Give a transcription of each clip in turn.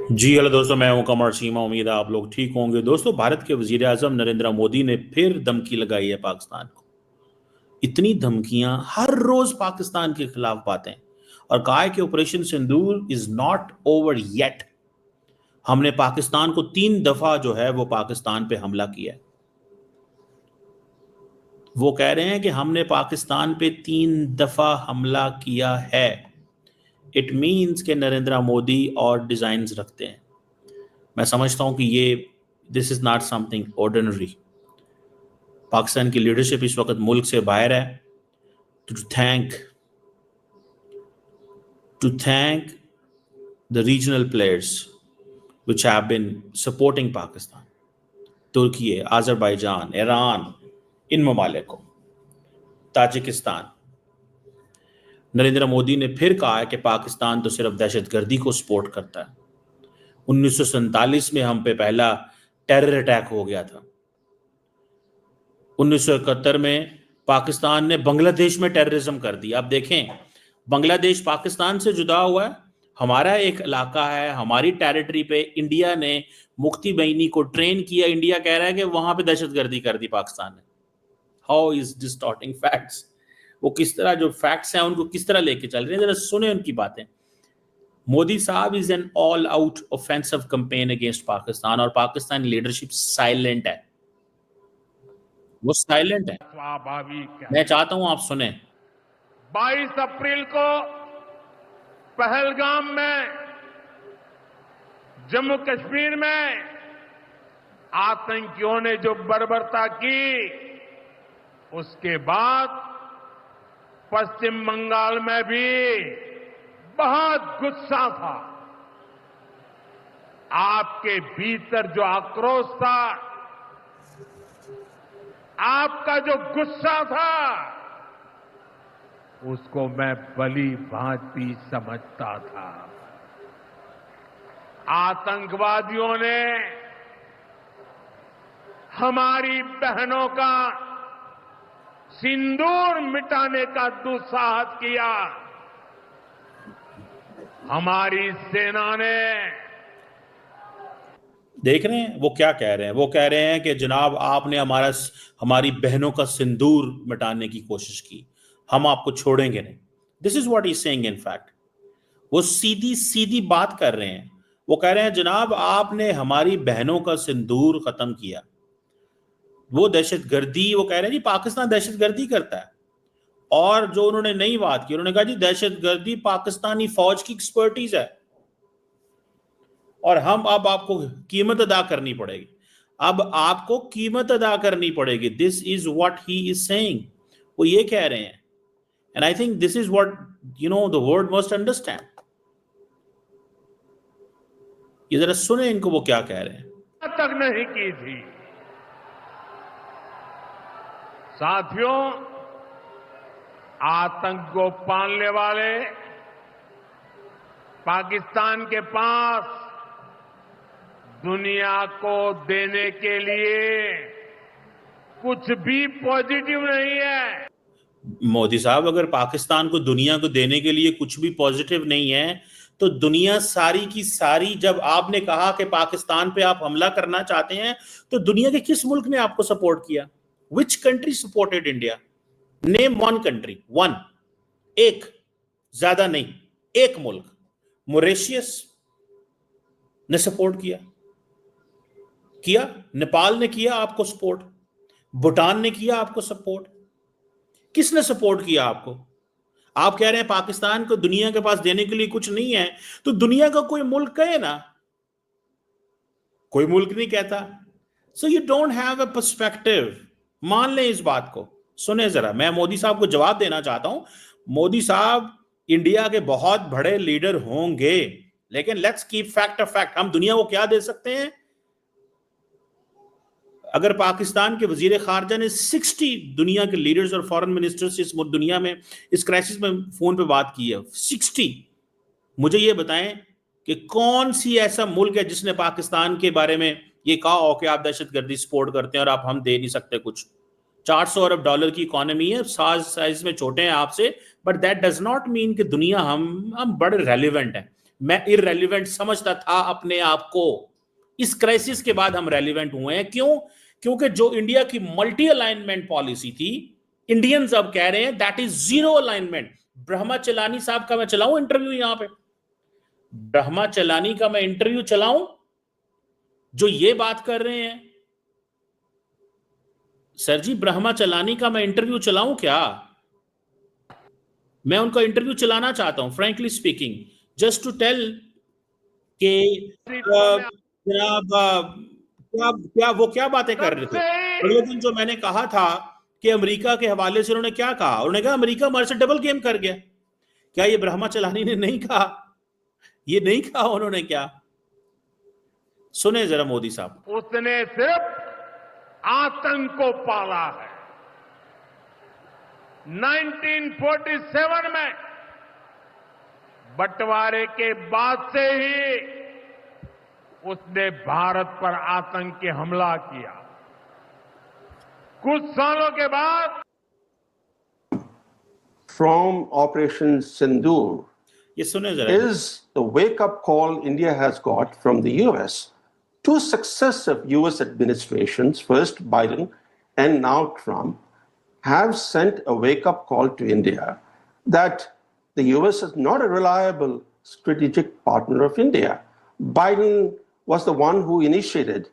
जी hello दोस्तों, मैं हूं कमर सीमा। उम्मीद है आप लोग ठीक होंगे। दोस्तों, भारत के वजीर आजम नरेंद्र मोदी ने फिर धमकी लगाई है पाकिस्तान को। इतनी धमकियां, हर रोज पाकिस्तान के खिलाफ बातें, और कहा है कि operation Sindoor is not over yet. हमने पाकिस्तान को 3 दफा जो है वो पाकिस्तान पे हमला किया है। वो कह रहे हैं कि हमने पाकिस्तान पे 3 दफा हमला किया है। इट मीन्स के नरेंद्र मोदी और डिजाइन्स रखते हैं। मैं समझता हूं कि ये this is not something ordinary. Pakistan की लीडरशिप इस वक्त मुल्क से बाहर है। To thank to thank the regional players which have been supporting Pakistan, Turkey, Azerbaijan, Iran, इन ममालिक को, ताजिकिस्तान। नरेंद्र मोदी ने फिर कहा है कि पाकिस्तान तो सिर्फ दहशतगर्दी को सपोर्ट करता है। 1947 में हम पे पहला टेरर अटैक हो गया था। 1971 में पाकिस्तान ने बांग्लादेश में टेररिज्म कर दिया। अब देखें, बांग्लादेश पाकिस्तान से जुदा हुआ है, हमारा एक इलाका है, हमारी टेरिटरी पे इंडिया ने मुफ्ती बईनी को ट्रेन किया। इंडिया कह रहा है कि वहां पे दहशतगर्दी कर दी पाकिस्तान ने। How is distorting facts. वो किस तरह जो फैक्ट्स हैं उनको किस तरह लेके चल रहे हैं, जरा सुने उनकी बातें। मोदी साहब is an all out offensive campaign against Pakistan, और पाकिस्तान लीडरशिप साइलेंट है। वो साइलेंट है। स्वाभाविक मैं है। चाहता हूं आप सुने। 22 अप्रैल को पहलगाम में, जम्मू कश्मीर में आतंकियों ने जो बर्बरता की, उसके बाद पश्चिम बंगाल में भी बहुत गुस्सा था। आपके भीतर जो आक्रोश था, आपका जो गुस्सा था, उसको मैं भली भांति समझता था। आतंकवादियों ने हमारी बहनों का सिंदूर मिटाने का दुस्साहस किया। हमारी सेना ने देख रहे हैं वो क्या कह रहे हैं। वो कह रहे हैं कि जनाब आपने हमारी बहनों का सिंदूर मिटाने की कोशिश की, हम आपको छोड़ेंगे नहीं। This is what he saying in fact. वो सीधी सीधी बात कर रहे हैं। वो कह रहे हैं जनाब आपने हमारी बहनों का सिंदूर खत्म किया। वो दहशतगर्दी, वो कह रहे हैं जी पाकिस्तान दहशतगर्दी करता है। और जो उन्होंने नई बात की, उन्होंने कहा जी दहशतगर्दी पाकिस्तानी फौज की एक्सपर्टीज है, और हम अब आपको कीमत अदा करनी पड़ेगी। अब आपको कीमत अदा करनी पड़ेगी। This is what he is saying. वो ये कह रहे हैं। And I think this is what the world must understand. ये जरा सुने इनको, वो क्या कह रहे हैं। तक नहीं की थी। साथियों, आतंक को पालने वाले पाकिस्तान के पास दुनिया को देने के लिए कुछ भी पॉजिटिव नहीं है। मोदी साहब, अगर पाकिस्तान को दुनिया को देने के लिए कुछ भी पॉजिटिव नहीं है, तो दुनिया सारी की सारी, जब आपने कहा कि पाकिस्तान पे आप हमला करना चाहते हैं, तो दुनिया के किस मुल्क ने आपको सपोर्ट किया? Which country supported India? Name one country, one, एक, ज्यादा नहीं, एक मुल्क। मॉरिशस ने सपोर्ट किया किया नेपाल ने किया आपको सपोर्ट, भूटान ने किया आपको सपोर्ट। किसने सपोर्ट किया आपको? आप कह रहे हैं पाकिस्तान को दुनिया के पास देने के लिए कुछ नहीं है, तो दुनिया का कोई मुल्क कहे ना। कोई मुल्क नहीं कहता। So you don't have a perspective. मान लें इस बात को। सुने जरा, मैं मोदी साहब को जवाब देना चाहता हूं। मोदी साहब इंडिया के बहुत बड़े लीडर होंगे, लेकिन let's keep fact a fact. हम दुनिया को क्या दे सकते हैं? अगर पाकिस्तान के वजीर खारजा ने 60 दुनिया के लीडर्स और फॉरेन मिनिस्टर्स इस दुनिया में इस क्राइसिस में फोन पे बात की है, 60, मुझे ये बताएं कि कौन सी ऐसा मुल्क है जिसने पाकिस्तान के बारे में ये कहा हो कि आप दहशतगर्दी सपोर्ट करते हैं और आप हम दे नहीं सकते कुछ। 400 अरब डॉलर की इकोनॉमी है, साइज में छोटे हैं आपसे, but that does not mean कि दुनिया हम बड़े रेलिवेंट हैं। मैं इररेलेवेंट समझता था अपने आप को। इस क्राइसिस के बाद हम रेलिवेंट हुए हैं। क्यों? क्योंकि जो इंडिया की मल्टी अलाइनमेंट पॉलिसी थी, इंडियंस अब कह रहे हैं that is zero alignment. Brahma चलानी साहब का मैं चलाऊं इंटरव्यू यहां पे? ब्रह्मा चलानी का मैं इंटरव्यू चलाऊं जो ये बात कर रहे हैं? सर जी, ब्रह्मा चलानी का मैं इंटरव्यू चलाऊं क्या? मैं उनका इंटरव्यू चलाना चाहता हूं, frankly speaking, just to tell कि जनाब क्या क्या वो क्या बातें कर रहे थे। अगले दिन जो मैंने कहा था कि अमेरिका के हवाले से, उन्होंने क्या कहा? उन्होंने कहा अमेरिका हमारे से डबल गेम कर गया। क्या ये ब्रह्मा चलानी ने नहीं कहा? ये नहीं कहा उन्होंने क्या? सुने जरा मोदी साहब। उसने सिर्फ आतंक को पाला है। 1947 में बंटवारे के बाद से ही उसने भारत पर आतंकी हमला किया। कुछ सालों के बाद from Operation Sindoor ये सुने जरा। is the wake-up call India has got from the US. Two successive US administrations, first Biden and now Trump, have sent a wake-up call to India that the US is not a reliable strategic partner of India. Biden was the one who initiated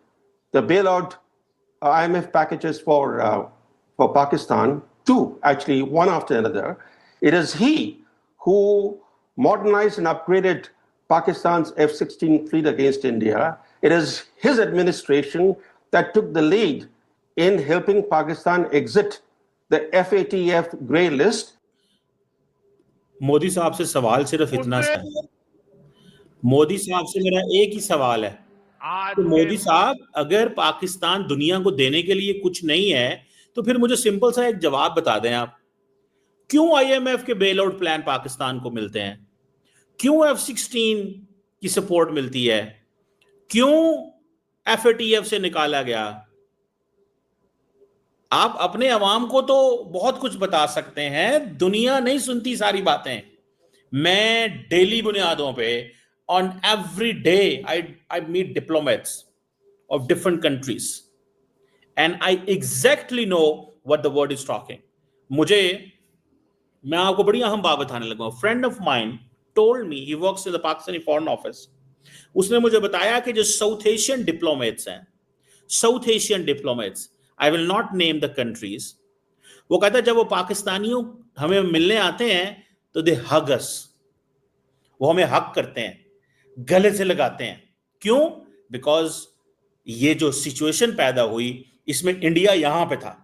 the bailout IMF packages for Pakistan, two actually, one after another. It is he who modernized and upgraded Pakistan's F-16 fleet against India. It is his administration that took the lead in helping Pakistan exit the FATF grey list. Modi साहब से सवाल सिर्फ इतना सा है। मोदी साहब से मेरा एक ही सवाल है तो मोदी साहब, अगर पाकिस्तान दुनिया को देने के लिए कुछ नहीं है तो फिर मुझे सिंपल सा एक जवाब बता दें आप, क्यों आईएमएफ के बेल आउट प्लान पाकिस्तान को मिलते हैं? क्यों F-16 की सपोर्ट मिलती है? क्यों FATF से निकाला गया? आप अपने अवाम को तो बहुत कुछ बता सकते हैं, दुनिया नहीं सुनती सारी बातें। मैं डेली बुनियादों पे on every day I meet diplomats of different countries and I exactly know what the word is talking. मैं आपको बड़ी अहम बात बताने लगा। Friend of mine told me, he works in the Pakistani Foreign Office, उसने मुझे बताया कि जो साउथ एशियन डिप्लोमेट्स हैं, south Asian diplomats, I will not name the countries, वो कहता है जब वो पाकिस्तानियों हमें मिलने आते हैं तो दे हग अस, वो हमें हक करते हैं, गले से लगाते हैं। क्यों? बिकॉज ये जो सिचुएशन पैदा हुई इसमें इंडिया यहां पे था,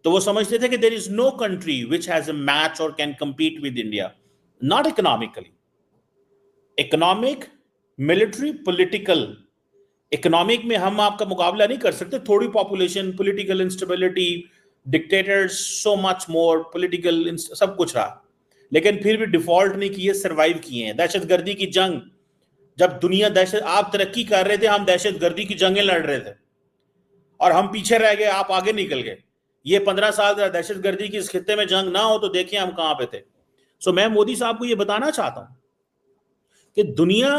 तो वो समझते थे कि there is no country which has a match और can compete with India, not economically, economic, military, political. Economic में हम आपका मुकाबला नहीं कर सकते, थोड़ी population, political instability, dictators, so much more political, सब कुछ रहा, लेकिन फिर भी डिफॉल्ट नहीं किए, सरवाइव किए हैं। दहशतगर्दी की जंग, जब दुनिया आप तरक्की कर रहे थे, हम दहशतगर्दी की जंगें लड़ रहे थे और हम पीछे रह गए, आप आगे निकल गए। ये 15 साल दहशतगर्दी की इस खित्ते में जंग ना हो तो देखिए हम कहां पे थे। सो मैं मोदी साहब को ये बताना चाहता हूं कि दुनिया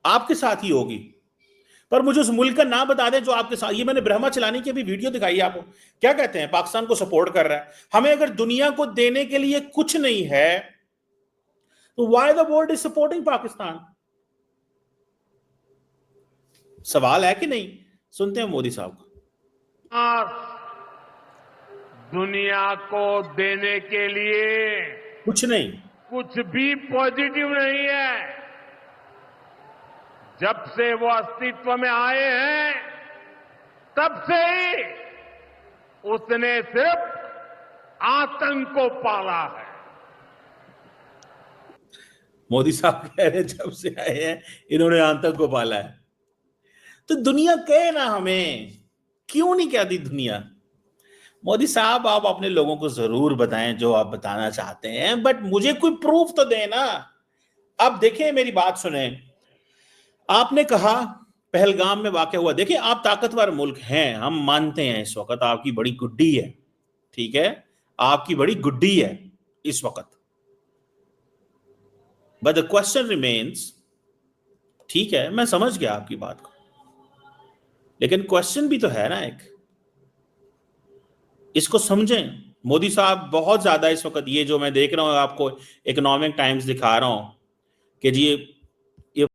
आपके साथ ही होगी, पर मुझे उस मुल्क का नाम बता दें जो आपके साथ। ये मैंने ब्रह्मा चलानी की भी वीडियो दिखाई आपको, क्या कहते हैं, पाकिस्तान को सपोर्ट कर रहा है। हमें अगर दुनिया को देने के लिए कुछ नहीं है तो why the world is supporting Pakistan? सवाल है कि नहीं? सुनते हैं मोदी साहब को। दुनिया को देने के लिए कुछ नहीं, कुछ भी पॉजिटिव नहीं है। जब से वो अस्तित्व में आए हैं तब से ही उसने सिर्फ आतंक को पाला है। मोदी साहब कह रहे जब से आए हैं इन्होंने आतंक को पाला है। तो दुनिया कहे ना, हमें क्यों नहीं कहती दुनिया? मोदी साहब, आप अपने लोगों को जरूर बताएं जो आप बताना चाहते हैं, बट मुझे कोई प्रूफ तो देना। अब देखें, मेरी बात सुने। आपने कहा पहलगाम में वाकया हुआ, देखिए आप ताकतवर मुल्क हैं, हम मानते हैं, इस वक्त आपकी बड़ी गुड्डी है, ठीक है, आपकी बड़ी गुड्डी है इस वक्त, बट द क्वेश्चन रिमेन्स, ठीक है मैं समझ गया आपकी बात को, लेकिन क्वेश्चन भी तो है ना एक, इसको समझें। मोदी साहब बहुत ज्यादा इस वक्त, ये जो मैं देख रहा हूं आपको इकोनॉमिक टाइम्स दिखा रहा हूं कि जी